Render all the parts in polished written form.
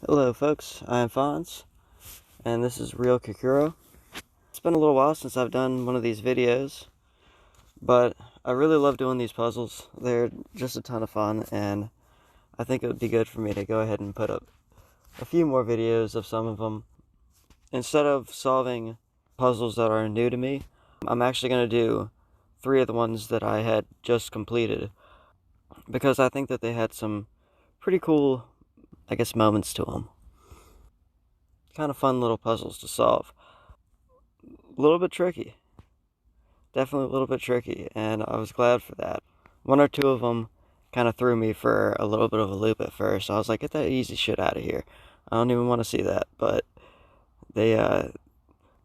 Hello folks, I'm Fonz, and this is Real Kakuro. It's been a little while since I've done one of these videos, but I really love doing these puzzles. They're just a ton of fun, and I think it would be good for me to go ahead and put up a few more videos of some of them. Instead of solving puzzles that are new to me, I'm actually going to do 3 of the ones that I had just completed, because I think that they had some pretty cool, moments to them. Kind of fun little puzzles to solve. A little bit tricky. Definitely a little bit tricky, and I was glad for that. One or two of them kind of threw me for a little bit of a loop at first. I was like, get that easy shit out of here. I don't even want to see that, but they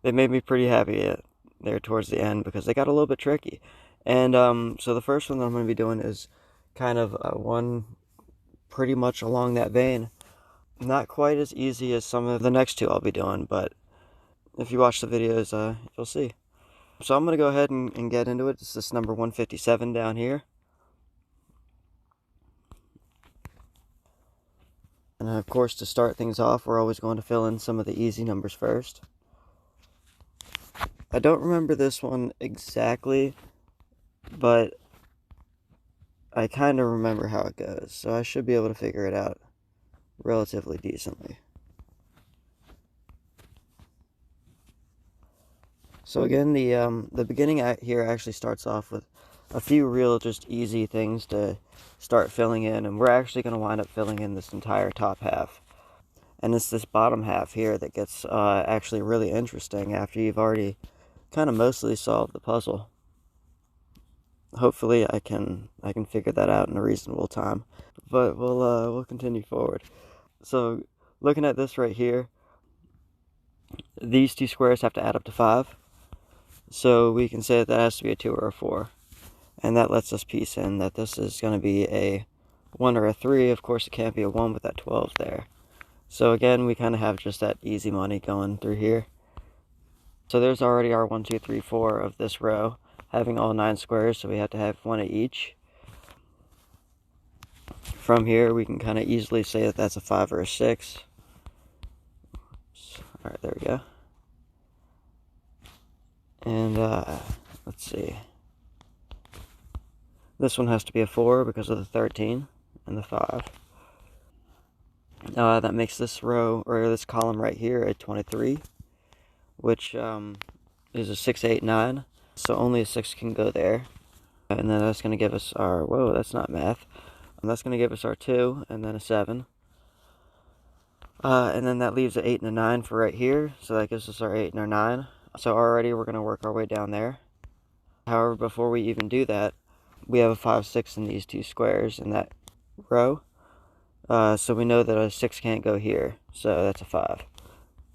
they made me pretty happy there towards the end because they got a little bit tricky. And so the first one that I'm going to be doing is kind of one pretty much along that vein. Not quite as easy as some of the next two I'll be doing, but if you watch the videos, you'll see. So I'm going to go ahead and get into it. It's this number 157 down here. And of course, to start things off, we're always going to fill in some of the easy numbers first. I don't remember this one exactly, but I kind of remember how it goes, so I should be able to figure it out relatively decently. So again, the beginning here actually starts off with a few real just easy things to start filling in, and we're actually going to wind up filling in this entire top half. And it's this bottom half here that gets actually really interesting after you've already kind of mostly solved the puzzle. Hopefully I can figure that out in a reasonable time, but we'll continue forward. So looking at this right here, these two squares have to add up to 5. So we can say that has to be a 2 or a 4. And that lets us piece in that this is going to be a 1 or a 3. Of course, it can't be a 1 with that 12 there. So again, we kind of have just that easy money going through here. So there's already our 1, 2, 3, 4 of this row, having all 9 squares, so we have to have 1 at each. From here, we can kind of easily say that that's a 5 or a 6. Alright, there we go. And, let's see. This one has to be a 4 because of the 13 and the 5. That makes this row, or this column right here, a 23, which is a 6, 8, 9. So only a 6 can go there. And then that's going to give us our, whoa, that's not math. And that's going to give us our 2, and then a 7. And then that leaves an 8 and a 9 for right here. So that gives us our 8 and our 9. So already we're going to work our way down there. However, before we even do that, we have a 5, 6 in these two squares in that row. So we know that a 6 can't go here. So that's a 5.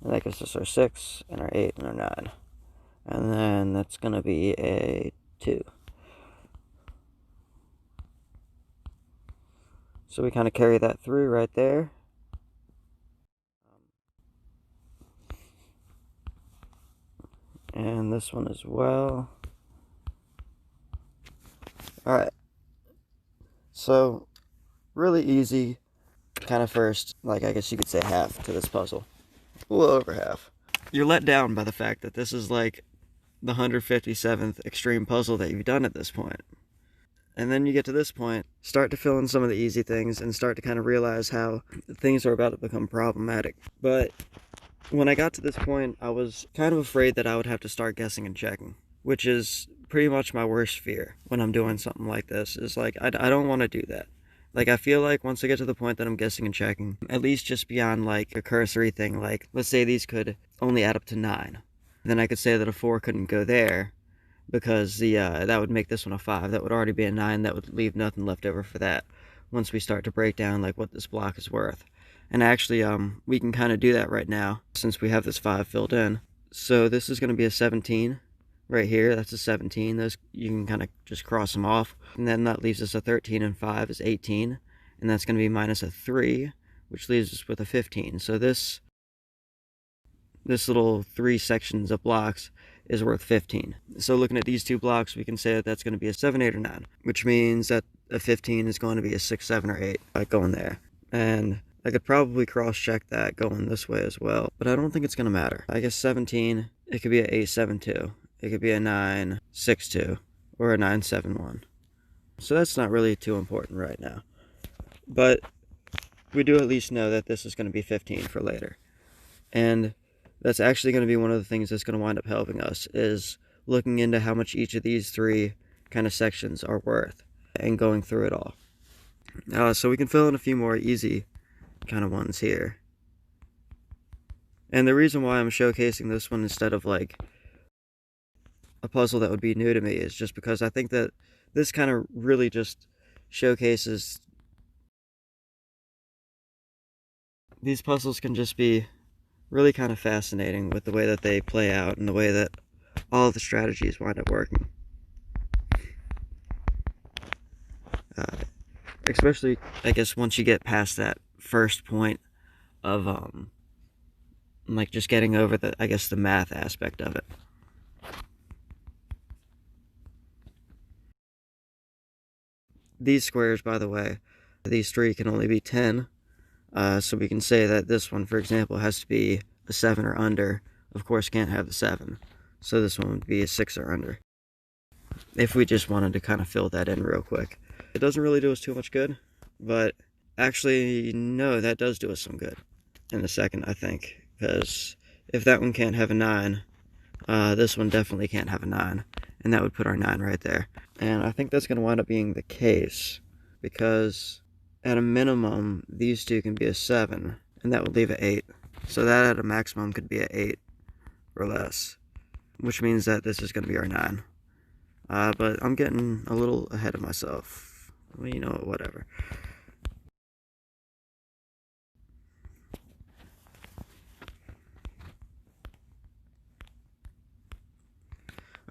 And that gives us our 6 and our 8 and our 9. And then that's going to be a 2. So we kind of carry that through right there. And this one as well. Alright. So, really easy, kind of first, I guess you could say half to this puzzle. A little over half. You're let down by the fact that this is like the 157th extreme puzzle that you've done at this point. And then you get to this point, start to fill in some of the easy things, and start to kind of realize how things are about to become problematic. But when I got to this point, I was kind of afraid that I would have to start guessing and checking, which is pretty much my worst fear when I'm doing something like this. Is like, I don't want to do that. Like, I feel like once I get to the point that I'm guessing and checking, at least just beyond like a cursory thing, like let's say these could only add up to 9. Then I could say that a 4 couldn't go there because that would make this one a 5. That would already be a 9. That would leave nothing left over for that once we start to break down like what this block is worth. And actually, we can kind of do that right now since we have this 5 filled in. So this is going to be a 17 right here. That's a 17. Those, you can kind of just cross them off. And then that leaves us a 13, and 5 is 18. And that's going to be minus a 3, which leaves us with a 15. So this little 3 sections of blocks is worth 15. So looking at these two blocks, we can say that that's going to be a 7, 8, or 9, which means that a 15 is going to be a 6, 7, or 8 going there. And I could probably cross-check that going this way as well, but I don't think it's going to matter. I guess 17, it could be an 872, it could be a 962, or a 971. So that's not really too important right now. But we do at least know that this is going to be 15 for later. And that's actually going to be one of the things that's going to wind up helping us, is looking into how much each of these three kind of sections are worth and going through it all. So we can fill in a few more easy kind of ones here. And the reason why I'm showcasing this one instead of like a puzzle that would be new to me is just because I think that this kind of really just showcases, these puzzles can just be really kind of fascinating with the way that they play out and the way that all of the strategies wind up working. Especially, I guess, once you get past that first point of, like, just getting over the, I guess, the math aspect of it. These squares, by the way, these three can only be 10. So we can say that this one, for example, has to be a 7 or under. Of course, can't have the 7. So this one would be a 6 or under. If we just wanted to kind of fill that in real quick. It doesn't really do us too much good, but actually, no, that does do us some good in a second, I think. Because if that one can't have a 9, this one definitely can't have a 9. And that would put our 9 right there. And I think that's going to wind up being the case, because at a minimum, these two can be a 7, and that would leave an 8. So that at a maximum could be an 8 or less, which means that this is going to be our 9. But I'm getting a little ahead of myself. Well, you know, whatever.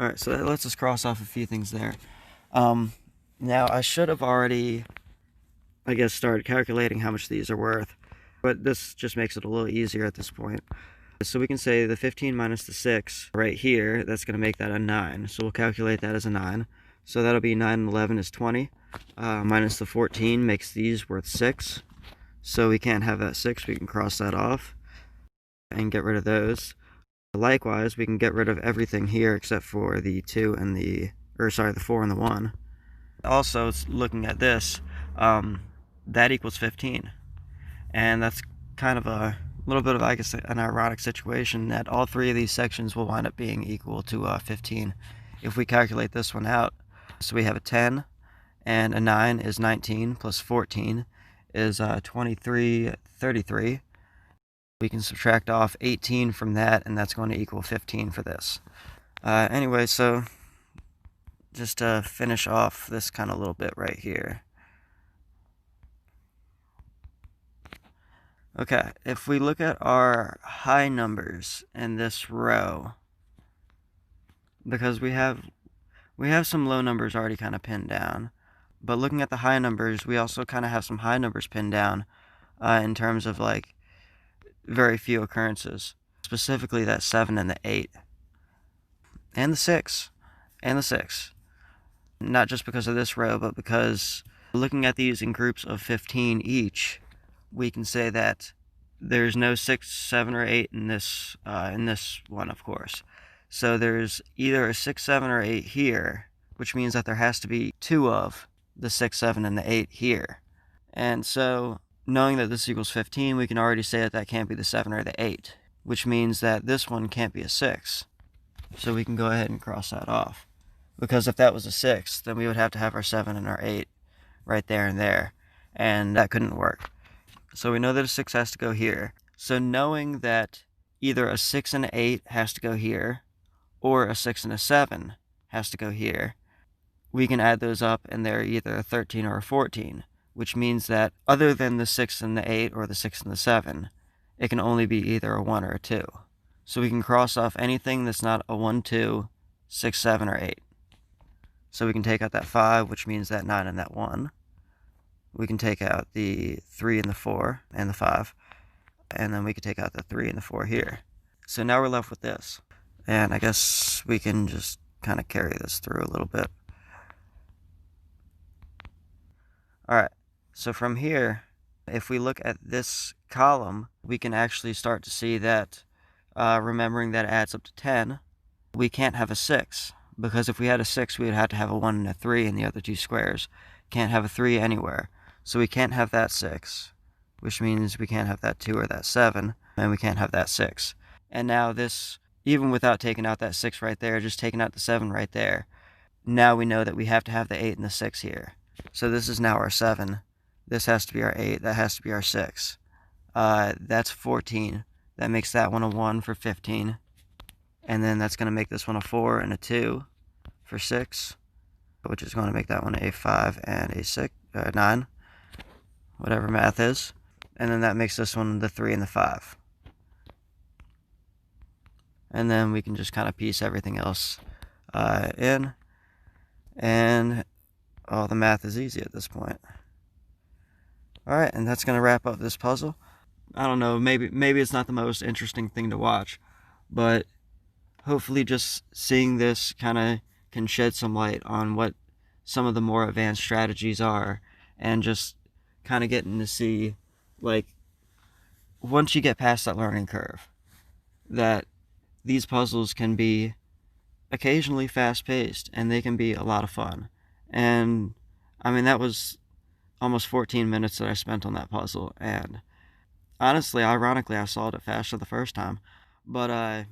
Alright, so that lets us cross off a few things there. Now, I should have already, I guess, started calculating how much these are worth, but this just makes it a little easier at this point. So we can say the 15 minus the 6 right here, that's going to make that a 9. So we'll calculate that as a 9. So that'll be 9 and 11 is 20. Minus the 14 makes these worth 6. So we can't have that 6. We can cross that off and get rid of those. Likewise, we can get rid of everything here except for the 2 and the 4 and the 1. Also, looking at this, that equals 15. And that's kind of a little bit of, I guess, an ironic situation that all three of these sections will wind up being equal to 15 if we calculate this one out. So we have a 10, and a 9 is 19, plus 14 is 23, 33. We can subtract off 18 from that, and that's going to equal 15 for this. Anyway, so just to finish off this kind of little bit right here. Okay, if we look at our high numbers in this row, because we have some low numbers already kind of pinned down, but looking at the high numbers, we also kind of have some high numbers pinned down in terms of, like, very few occurrences, specifically that 7 and the 8, and the 6, and the 6. Not just because of this row, but because looking at these in groups of 15 each, we can say that there's no 6, 7, or 8 in this one, of course. So there's either a 6, 7, or 8 here, which means that there has to be 2 of the 6, 7, and the 8 here. And so, knowing that this equals 15, we can already say that that can't be the 7 or the 8, which means that this one can't be a 6. So we can go ahead and cross that off. Because if that was a 6, then we would have to have our 7 and our 8 right there and there, and that couldn't work. So we know that a 6 has to go here. So knowing that either a 6 and an 8 has to go here, or a 6 and a 7 has to go here, we can add those up, and they're either a 13 or a 14. Which means that other than the 6 and the 8 or the 6 and the 7, it can only be either a 1 or a 2. So we can cross off anything that's not a 1, 2, 6, 7, or 8. So we can take out that 5, which means that 9 and that 1. We can take out the 3 and the 4 and the 5. And then we can take out the 3 and the 4 here. So now we're left with this. And I guess we can just kind of carry this through a little bit. Alright. So from here, If we look at this column, we can actually start to see that remembering that it adds up to 10, we can't have a 6, because if we had a 6, we would have to have a 1 and a 3 in the other two squares. Can't have a 3 anywhere. So we can't have that 6, which means we can't have that 2 or that 7, and we can't have that 6. And now this, even without taking out that 6 right there, just taking out the 7 right there, now we know that we have to have the 8 and the 6 here. So this is now our 7. This has to be our 8. That has to be our 6. That's 14. That makes that one a 1 for 15. And then that's going to make this one a 4 and a 2 for 6, which is going to make that one a 5 and a 6, 9, whatever math is. And then that makes this one the 3 and the 5. And then we can just kind of piece everything else in. And the math is easy at this point. Alright, and that's going to wrap up this puzzle. I don't know, maybe it's not the most interesting thing to watch, but hopefully just seeing this kind of can shed some light on what some of the more advanced strategies are, and just kind of getting to see, like, once you get past that learning curve, that these puzzles can be occasionally fast-paced, and they can be a lot of fun. And, I mean, that was almost 14 minutes that I spent on that puzzle, and honestly, ironically, I solved it faster the first time, but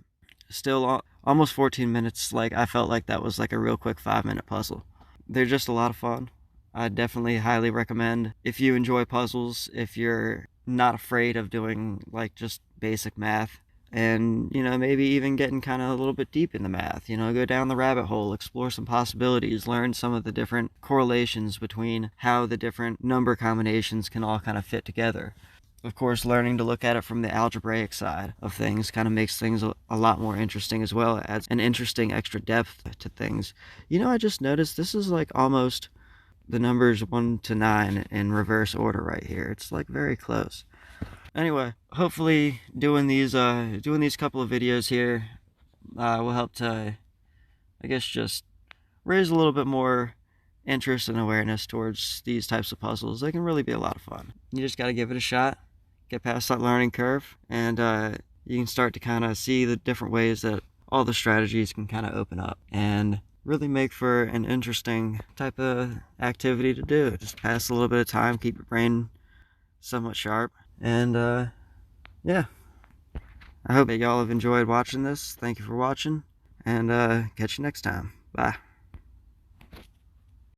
still, almost 14 minutes, like, I felt like that was like a real quick 5-minute puzzle. They're just a lot of fun. I definitely highly recommend, if you enjoy puzzles, if you're not afraid of doing, like, just basic math, and, you know, maybe even getting kind of a little bit deep in the math, you know, go down the rabbit hole, explore some possibilities, learn some of the different correlations between how the different number combinations can all kind of fit together. Of course, learning to look at it from the algebraic side of things kind of makes things a lot more interesting as well. It adds an interesting extra depth to things. You know, I just noticed this is like almost the numbers 1 to 9 in reverse order right here. It's like very close. Anyway, hopefully doing these couple of videos here will help to, I guess, just raise a little bit more interest and awareness towards these types of puzzles. They can really be a lot of fun. You just got to give it a shot, get past that learning curve, and you can start to kind of see the different ways that all the strategies can kind of open up and really make for an interesting type of activity to do. Just pass a little bit of time, keep your brain somewhat sharp, and yeah. I hope that y'all have enjoyed watching this. Thank you for watching, and catch you next time. Bye.